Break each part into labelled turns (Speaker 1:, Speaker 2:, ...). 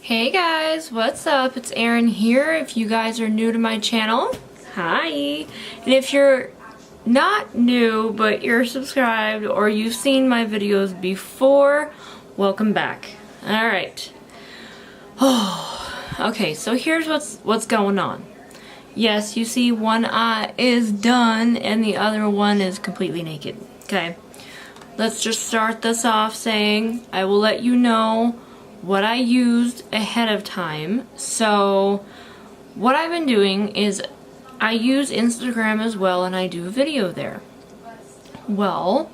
Speaker 1: Hey guys, what's up? It's Erin here. If you guys are new to my channel, hi. And if you're not new but you're subscribed or you've seen my videos before, welcome back. Alright. Oh, okay, so here's what's going on. Yes, you see one eye is done and the other one is completely naked. Okay. Let's just start this off saying I will let you know what I used ahead of time. So what I've been doing is I use Instagram as well and I do a video there. Well,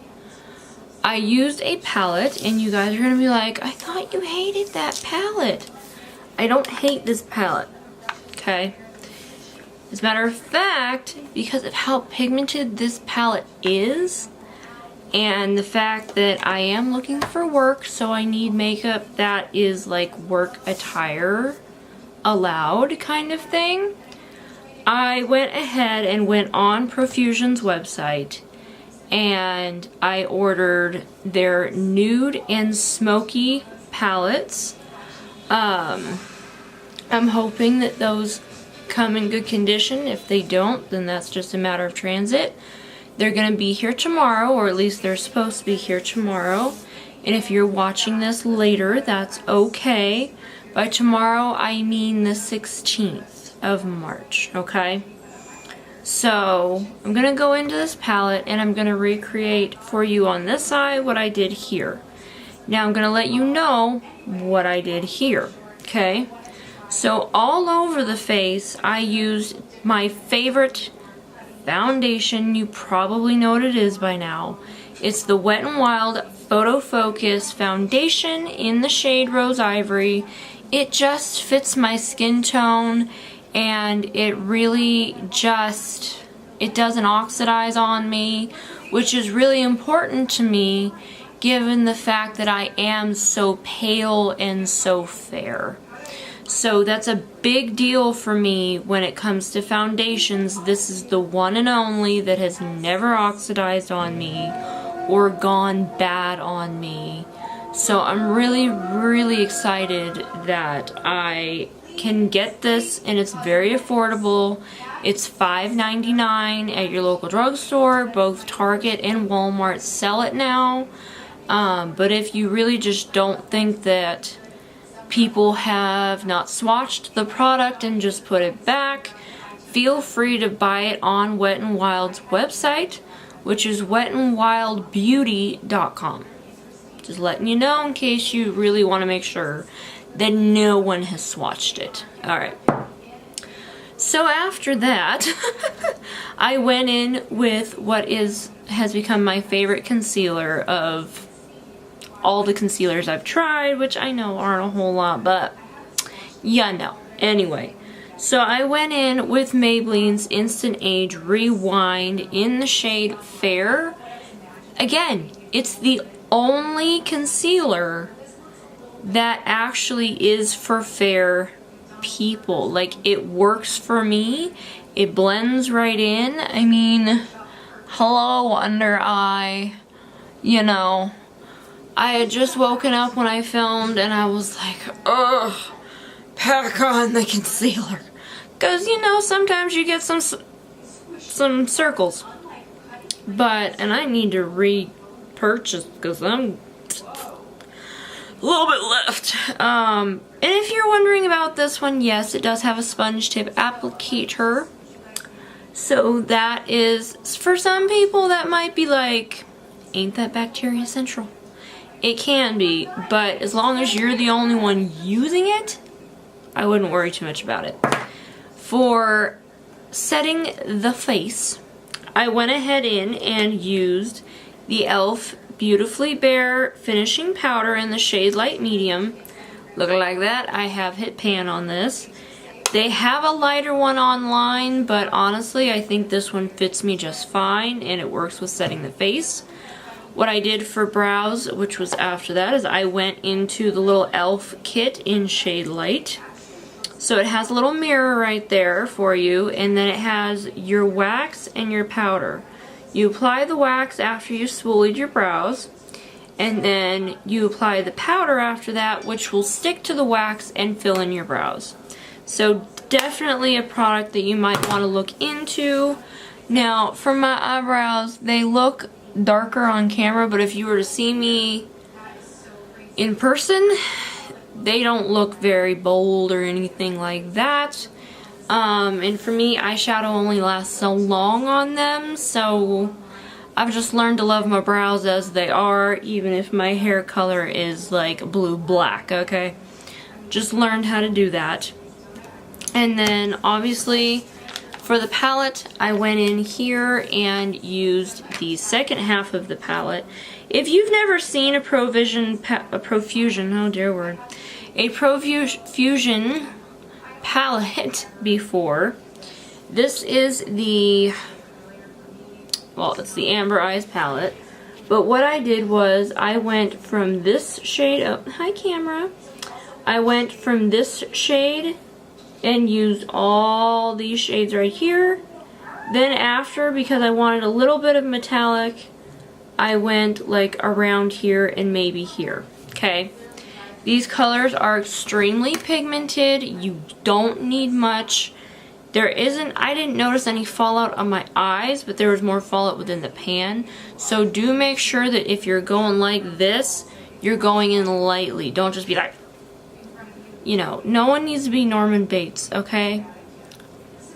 Speaker 1: I used a palette and you guys are gonna be like, I thought you hated that palette. I don't hate this palette, okay? As a matter of fact, because of how pigmented this palette is, and the fact that I am looking for work, so I need makeup that is like work attire allowed kind of thing, I went ahead and went on Profusion's website and I ordered their nude and smoky palettes. I'm hoping that those come in good condition. If they don't, then that's just a matter of transit. They're going to be here tomorrow, or at least they're supposed to be here tomorrow. And if you're watching this later, that's okay. By tomorrow, I mean the 16th of March, okay? So, I'm going to go into this palette and I'm going to recreate for you on this side what I did here. Now, I'm going to let you know what I did here, okay? So, all over the face, I used my favorite foundation. You probably know what it is by now. It's the Wet n Wild Photo Focus foundation in the shade Rose Ivory. It just fits my skin tone and it really just, it doesn't oxidize on me, which is really important to me given the fact that I am so pale and so fair. So that's a big deal for me when it comes to foundations. This is the one and only that has never oxidized on me or gone bad on me. So I'm really excited that I can get this, and it's very affordable. It's $5.99 at your local drugstore. Both Target and Walmart sell it now. But if you really just don't think that people have not swatched the product and just put it back, feel free to buy it on Wet n Wild's website, which is wetnwildbeauty.com. Just letting you know in case you really want to make sure that no one has swatched it. Alright. So after that, I went in with what has become my favorite concealer of all the concealers I've tried, which I know aren't a whole lot, but yeah, no. Anyway, so I went in with Maybelline's Instant Age Rewind in the shade Fair. Again, it's the only concealer that actually is for fair people. Like, it works for me. It blends right in. I mean, hello, under eye, you know. I had just woken up when I filmed and I was like, ugh, pack on the concealer. Because, you know, sometimes you get some circles. And I need to repurchase because I'm a little bit left. And if you're wondering about this one, yes, it does have a sponge tip applicator. So that is, for some people that might be like, ain't that bacteria central? It can be, but as long as you're the only one using it, I wouldn't worry too much about it. For setting the face, I went ahead in and used the e.l.f. Beautifully Bare Finishing Powder in the shade Light Medium. Look like that. I have hit pan on this. They have a lighter one online, but honestly, I think this one fits me just fine, and it works with setting the face. What I did for brows, which was after that, is I went into the little e.l.f. kit in shade Light. So it has a little mirror right there for you, and then it has your wax and your powder. You apply the wax after you swooled your brows, and then you apply the powder after that, which will stick to the wax and fill in your brows. So definitely a product that you might want to look into. Now, for my eyebrows, they look darker on camera, but if you were to see me in person, they don't look very bold or anything like that. And for me, eyeshadow only lasts so long on them, so I've just learned to love my brows as they are, even if my hair color is like blue-black, okay? Just learned how to do that. And then, obviously, for the palette, I went in here and used the second half of the palette. If you've never seen a Profusion, oh dear word, a Profusion palette before, this is the, well, it's the Amber Eyes palette. But what I did was I went from this shade, oh, hi camera. I went from this shade and used all these shades right here. Then after, because I wanted a little bit of metallic, I went like around here and maybe here, okay? These colors are extremely pigmented. You don't need much. There isn't, I didn't notice any fallout on my eyes, but there was more fallout within the pan. So do make sure that if you're going like this, you're going in lightly. Don't just be like, you know, no one needs to be Norman Bates, okay?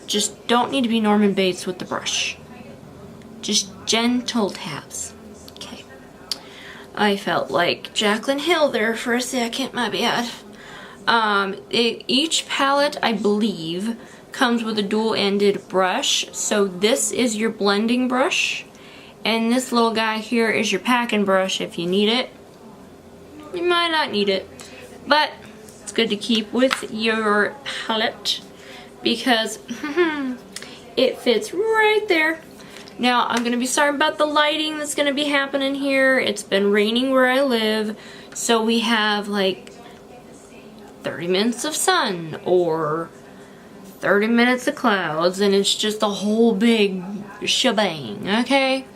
Speaker 1: Just don't need to be Norman Bates with the brush. Just gentle taps. Okay. I felt like Jaclyn Hill there for a second, my bad. Each palette, I believe, comes with a dual-ended brush. So this is your blending brush, and this little guy here is your packing brush if you need it. You might not need it, but it's good to keep with your palette because it fits right there. Now, I'm going to be sorry about the lighting that's going to be happening here. It's been raining where I live, so we have like 30 minutes of sun or 30 minutes of clouds, and it's just a whole big shebang, okay?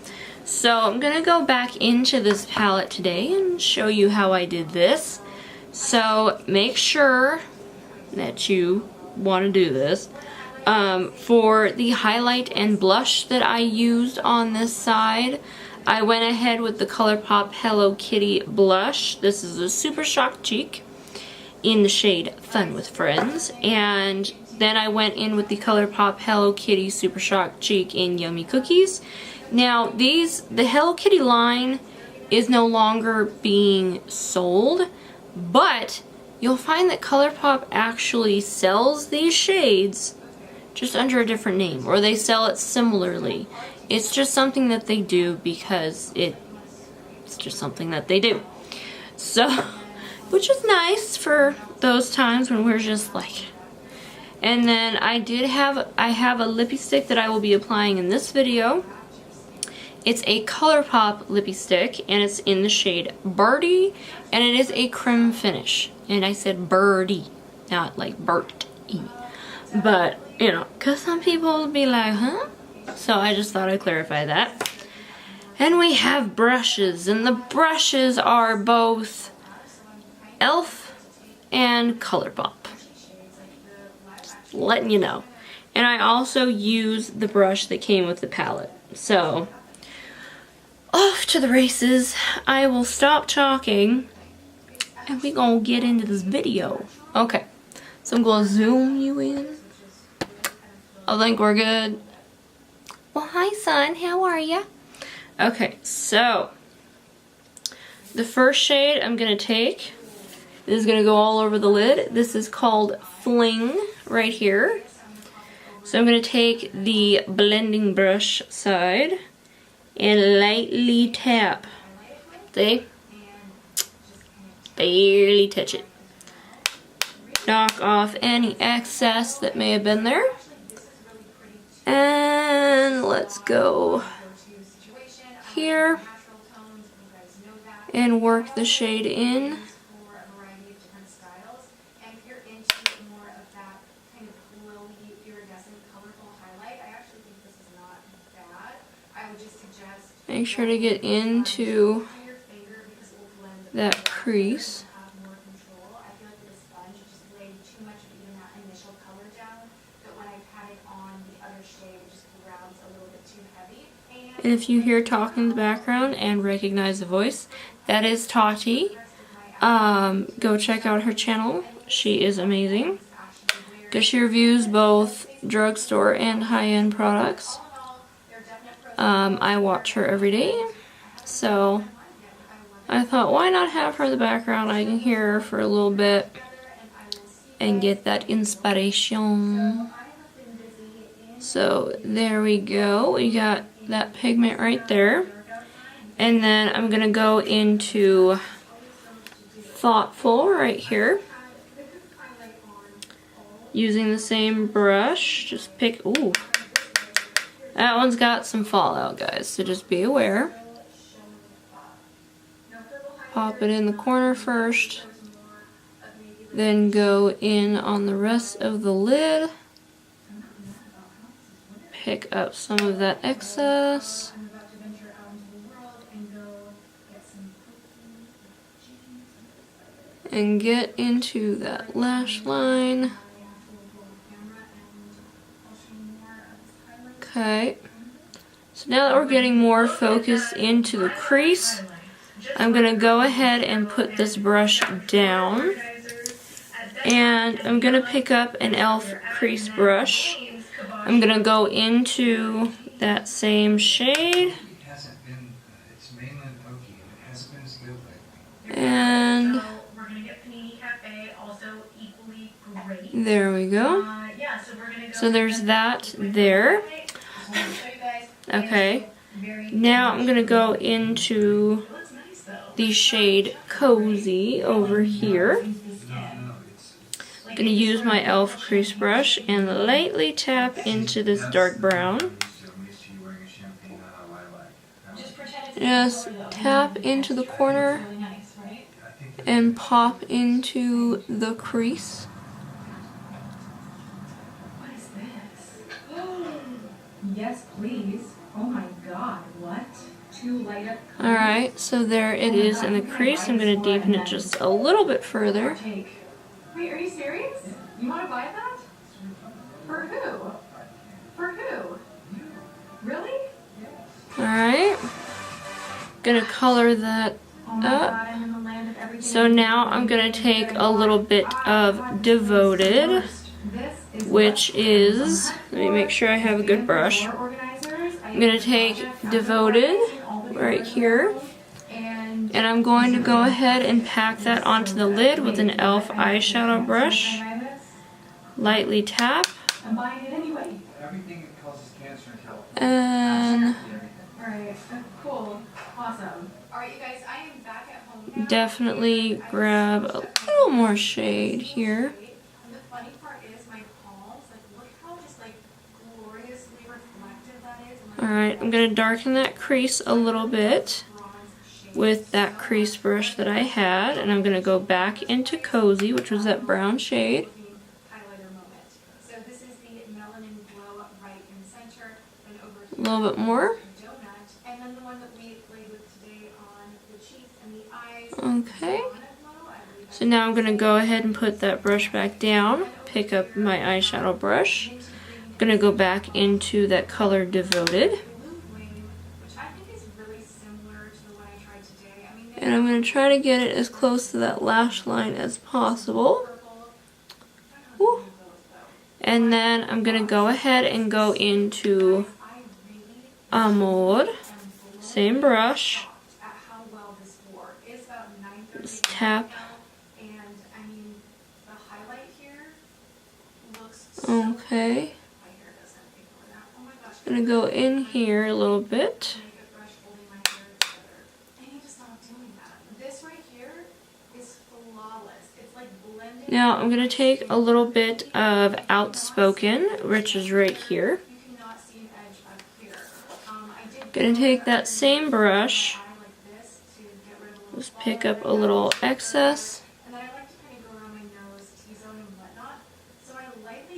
Speaker 1: So I'm going to go back into this palette today and show you how I did this. So make sure that you want to do this. For the highlight and blush that I used on this side, I went ahead with the ColourPop Hello Kitty blush. This is a Super Shock Cheek in the shade Fun with Friends. And then I went in with the ColourPop Hello Kitty Super Shock Cheek in Yummy Cookies. Now, the Hello Kitty line is no longer being sold, but you'll find that ColourPop actually sells these shades just under a different name, or they sell it similarly. It's just something that they do because it's just something that they do. So, which is nice for those times when we're just like. And then I have a Lippie stick that I will be applying in this video. It's a ColourPop Lippie stick, and it's in the shade Birdy, and it is a Creme finish. And I said Birdy, not like Bert-y. But, you know, because some people will be like, huh? So I just thought I'd clarify that. And we have brushes, and the brushes are both e.l.f. and ColourPop. Just letting you know. And I also use the brush that came with the palette. So, off to the races. I will stop talking, and we're gonna get into this video. Okay, so I'm gonna zoom you in. I think we're good. Well, hi son, how are ya? Okay, so the first shade I'm gonna take, this is gonna go all over the lid. This is called Fling right here. So I'm gonna take the blending brush side and lightly tap. See? Barely touch it. Knock off any excess that may have been there. And let's go here and work the shade in. Make sure to get into that crease. And if you hear talking in the background and recognize the voice, that is Tati. Go check out her channel. She is amazing, because she reviews both drugstore and high-end products. I watch her every day, so I thought, why not have her in the background? I can hear her for a little bit and get that inspiration. So there we go. We got that pigment right there. And then I'm going to go into Thoughtful right here. Using the same brush. Just pick, ooh. That one's got some fallout, guys, so just be aware. Pop it in the corner first. Then go in on the rest of the lid. Pick up some of that excess. And get into that lash line. Okay. So now that we're getting more focus into the crease, I'm going to go ahead and put this brush down. And I'm going to pick up an e.l.f. crease brush. I'm going to go into that same shade. And there we go. So there's that there. Okay. Now I'm going to go into the shade Cozy over here. I'm going to use my e.l.f. crease brush and lightly tap into this dark brown. Just tap into the corner and pop into the crease.
Speaker 2: What is this? Yes, please. Oh my god, what? Too light up.
Speaker 1: Alright, so there it is in the crease. I'm going to deepen it just a little bit further.
Speaker 2: Wait, are you serious? You want to buy that? For who? For who? Really?
Speaker 1: Alright. Gonna color that up. So now I'm gonna take a little bit of Devoted, which is, let me make sure I have a good brush. I'm gonna take Devoted right here, and I'm going to go ahead and pack that onto the lid with an e.l.f. eyeshadow brush. Lightly tap. And
Speaker 2: cool. Awesome. Alright, you guys, I am back at home now.
Speaker 1: Definitely grab a little more shade here.
Speaker 2: And the funny part is my palms, like, look how just like gloriously reflective that is.
Speaker 1: Alright, I'm going to darken that crease a little bit with that crease brush that I had, and I'm going to go back into Cozy, which was that brown shade.
Speaker 2: So this is the melanin glow right in center, and over
Speaker 1: A little bit more.
Speaker 2: and then the one that we played with today on the cheeks and the eyes.
Speaker 1: Okay. So now I'm going to go ahead and put that brush back down, pick up my eyeshadow brush. I'm going to go back into that color Devoted. And I'm going to try to get it as close to that lash line as possible. Woo. And then I'm going to go ahead and go into Amor. Same brush. Just tap. Okay. I'm going to go in here a little bit. Now I'm going to take a little bit of Outspoken, which is right here. Going to take that same brush, just pick up a little excess,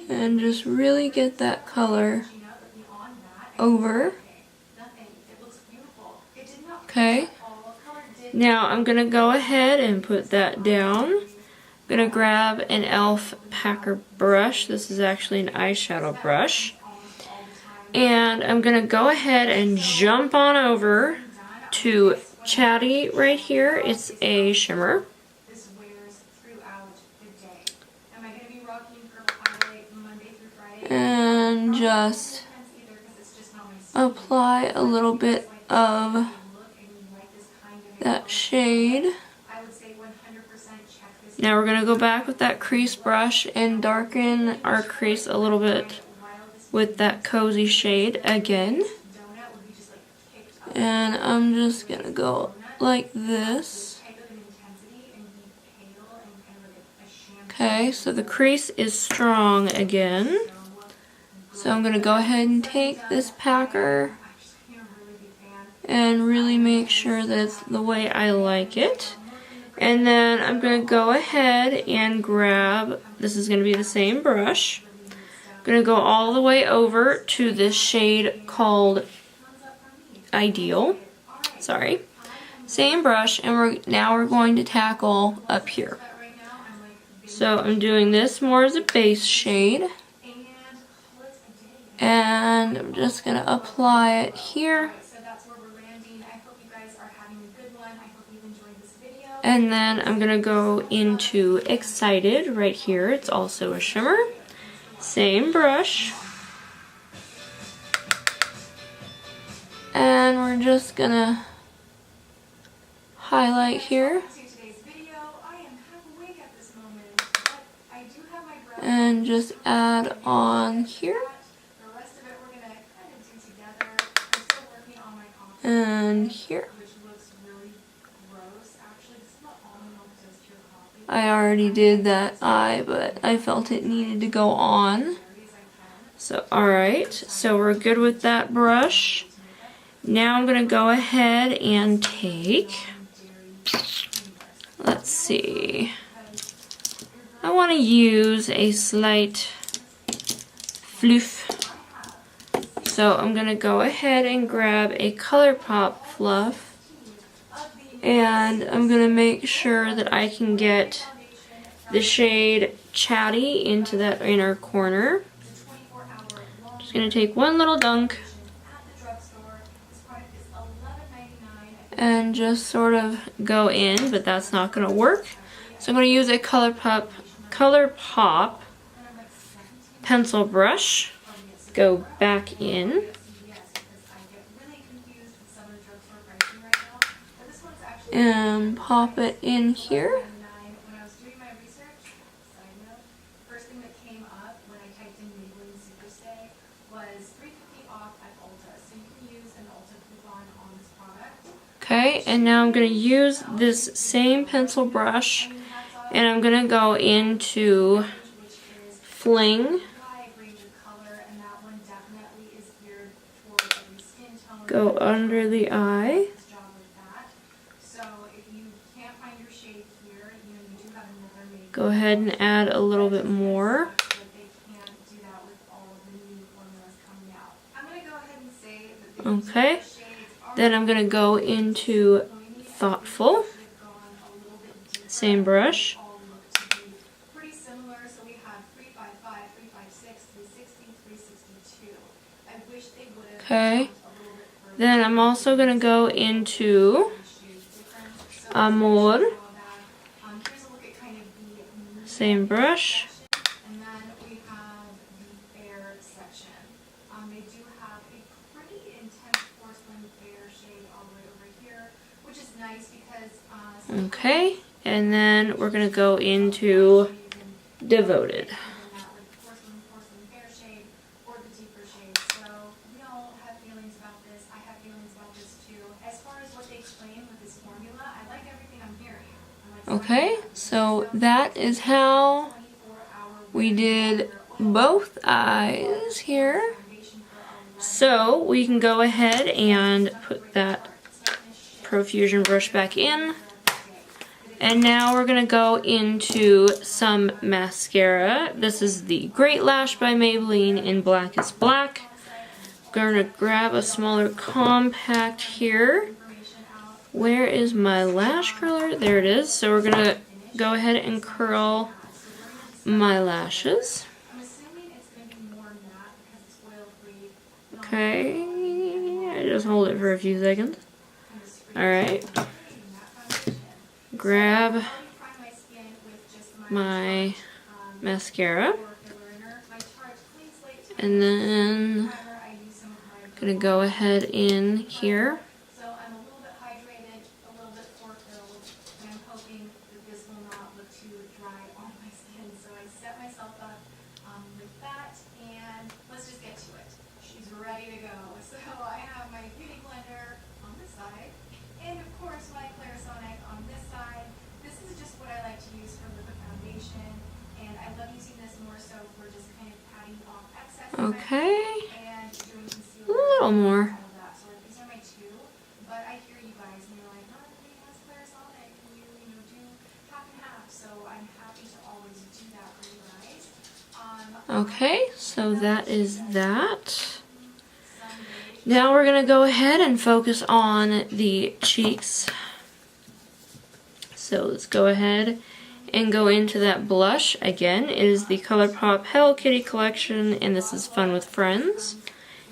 Speaker 1: and just really get that color over. Okay. Now I'm going to go ahead and put that down. I'm going to grab an e.l.f. packer brush. This is actually an eyeshadow brush. And I'm going to go ahead and jump on over to Chatty right here. It's a shimmer. And just apply a little bit of that shade. Now we're going to go back with that crease brush and darken our crease a little bit with that cozy shade again. And I'm just going to go like this. Okay, so the crease is strong again. So I'm going to go ahead and take this packer and really make sure that it's the way I like it. And then I'm going to go ahead and grab, this is going to be the same brush. I'm going to go all the way over to this shade called Ideal. Sorry. Same brush, and now we're going to tackle up here. So I'm doing this more as a base shade. And I'm just going to apply it here. And then I'm going to go into Excited right here. It's also a shimmer. Same brush. And we're just going to highlight here. And just add on here. And here. I already did that eye, but I felt it needed to go on. So, alright, so we're good with that brush. Now I'm going to go ahead and take, let's see, I want to use a slight fluff. So I'm going to go ahead and grab a ColourPop fluff. And I'm going to make sure that I can get the shade Chatty into that inner corner. Just going to take one little dunk and just sort of go in, but that's not going to work. So I'm going to use a ColourPop pencil brush. Go back in. And pop it in here. Okay, and now I'm going to use this same pencil brush and I'm going to go into Fling. Go under the eye. Go ahead and add a little bit more. Okay. Then I'm going to go into Thoughtful. Same brush. Okay. Then I'm also going to go into Amor. Same brush.
Speaker 2: And then we have the Fair section. They do have a pretty intense porcelain fair shade all the way over here, which is nice because...
Speaker 1: okay, and then we're going to go into Devoted. Okay, so that is how we did both eyes here. So we can go ahead and put that Profusion brush back in. And now we're going to go into some mascara. This is the Great Lash by Maybelline in Blackest Black. I'm going to grab a smaller compact here. Where is my lash curler? There it is. So we're gonna go ahead and curl my lashes. Okay, I just hold it for a few seconds. Alright. Grab my mascara. And then I'm gonna go ahead in here.
Speaker 2: So I'm a little bit hydrated, a little bit pore-filled, and I'm hoping that this will not look too dry on my skin. So I set myself up with that, and let's just get to it. She's ready to go. So I have my beauty blender on this side, and of course my Clarisonic on this side. This is just what I like to use for liquid foundation, and I love using this more so for just kind of patting off excess.
Speaker 1: Okay.
Speaker 2: And doing concealer.
Speaker 1: A little more.
Speaker 2: These are my two, but I hear you guys, and you're like, not everybody has Clarisonic, and you know, do half and half. So I'm happy to always do that for you guys.
Speaker 1: Okay, so that is that. Now we're gonna go ahead and focus on the cheeks. So let's go ahead and go into that blush. Again, it is the ColourPop Hello Kitty collection, and this is Fun with Friends.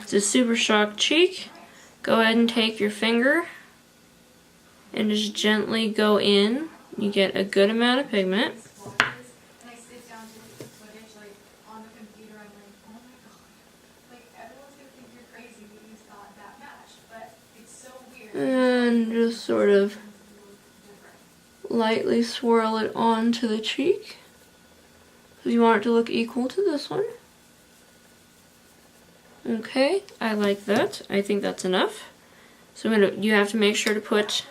Speaker 1: It's a Super Shock cheek. Go ahead and take your finger and just gently go in. You get a good amount of pigment.
Speaker 2: And I sit down to look at the footage, like on the computer, I'm like, oh my god, like everyone's gonna think you're crazy that you thought that match, but it's so weird.
Speaker 1: And just sort of lightly swirl it onto the cheek. Because you want it to look equal to this one. Okay, I like that. I think that's enough. So you have to make sure to put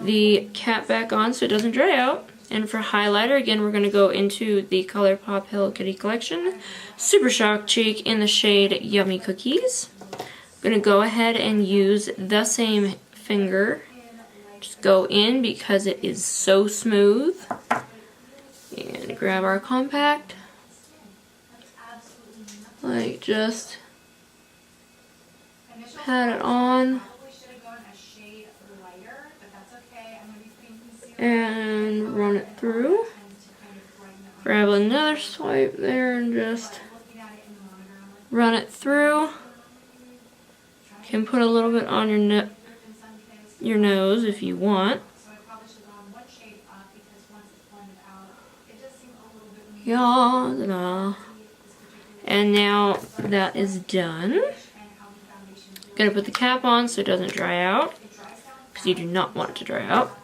Speaker 1: the cap back on so it doesn't dry out. And for highlighter, again, we're going to go into the ColourPop Hello Kitty collection. Super Shock Cheek in the shade Yummy Cookies. I'm going to go ahead and use the same finger. Just go in because it is so smooth. And grab our compact. Like, just pat it on. And run it through. Grab another swipe there and just run it through. You can put a little bit on your nose if you want. Yeah. And now that is done. Gonna put the cap on so it doesn't dry out, because you do not want it to dry out.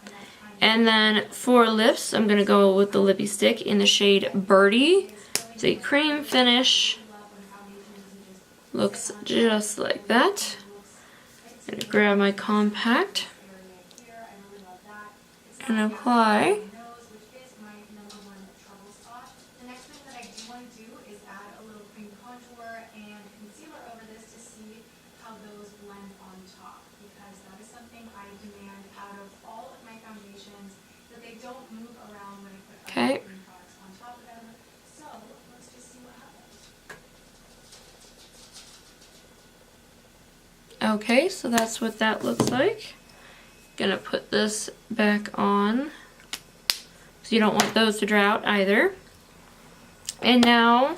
Speaker 1: And then for lips, I'm gonna go with the Lippie stick in the shade Birdy. It's a cream finish. Looks just like that. I'm gonna grab my compact and apply. Okay. Okay, so that's what that looks like. Gonna put this back on, so you don't want those to dry out either. And now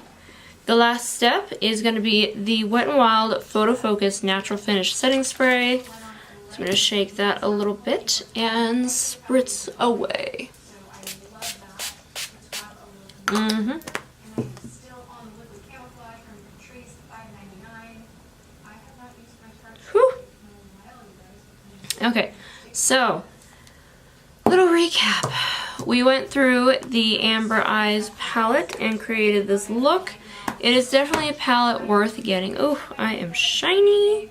Speaker 1: the last step is gonna be the Wet n Wild Photo Focus Natural Finish Setting Spray. So I'm gonna shake that a little bit and spritz away. Whew. Okay, so little recap. We went through the Amber Eyes palette and created this look. It is definitely a palette worth getting. Oh, I am shiny.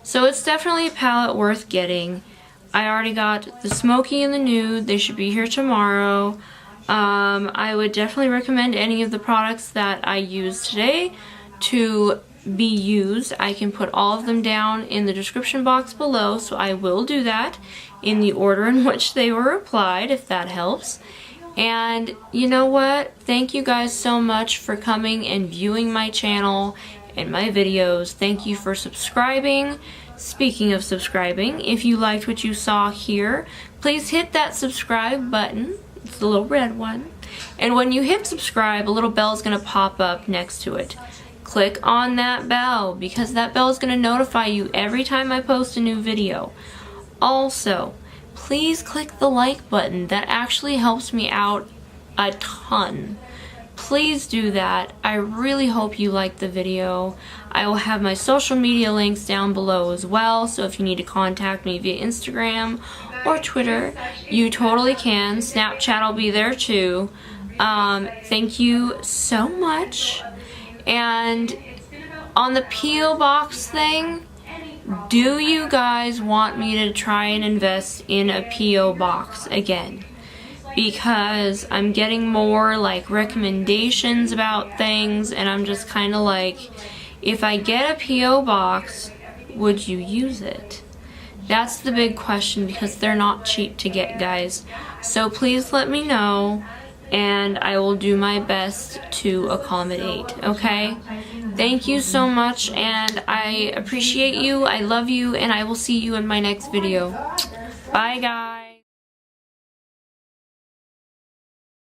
Speaker 1: So it's definitely a palette worth getting. I already got the Smoky and the Nude. They should be here tomorrow. I would definitely recommend any of the products that I used today to be used. I can put all of them down in the description box below, so I will do that in the order in which they were applied, if that helps. And you know what? Thank you guys so much for coming and viewing my channel and my videos. Thank you for subscribing. Speaking of subscribing, if you liked what you saw here, please hit that subscribe button. It's the little red one. And when you hit subscribe, a little bell is going to pop up next to it. Click on that bell because that bell is going to notify you every time I post a new video. Also, please click the like button. That actually helps me out a ton. Please do that. I really hope you liked the video. I will have my social media links down below as well, so if you need to contact me via Instagram or Twitter, you totally can. Snapchat will be there too. Thank you so much. And on the P.O. box thing, do you guys want me to try and invest in a P.O. box again? Because I'm getting more like recommendations about things, and I'm just kind of like, if I get a P.O. box, would you use it? That's the big question, because they're not cheap to get, guys. So please let me know, and I will do my best to accommodate, okay? Thank you so much, and I appreciate you, I love you, and I will see you in my next video. Bye, guys.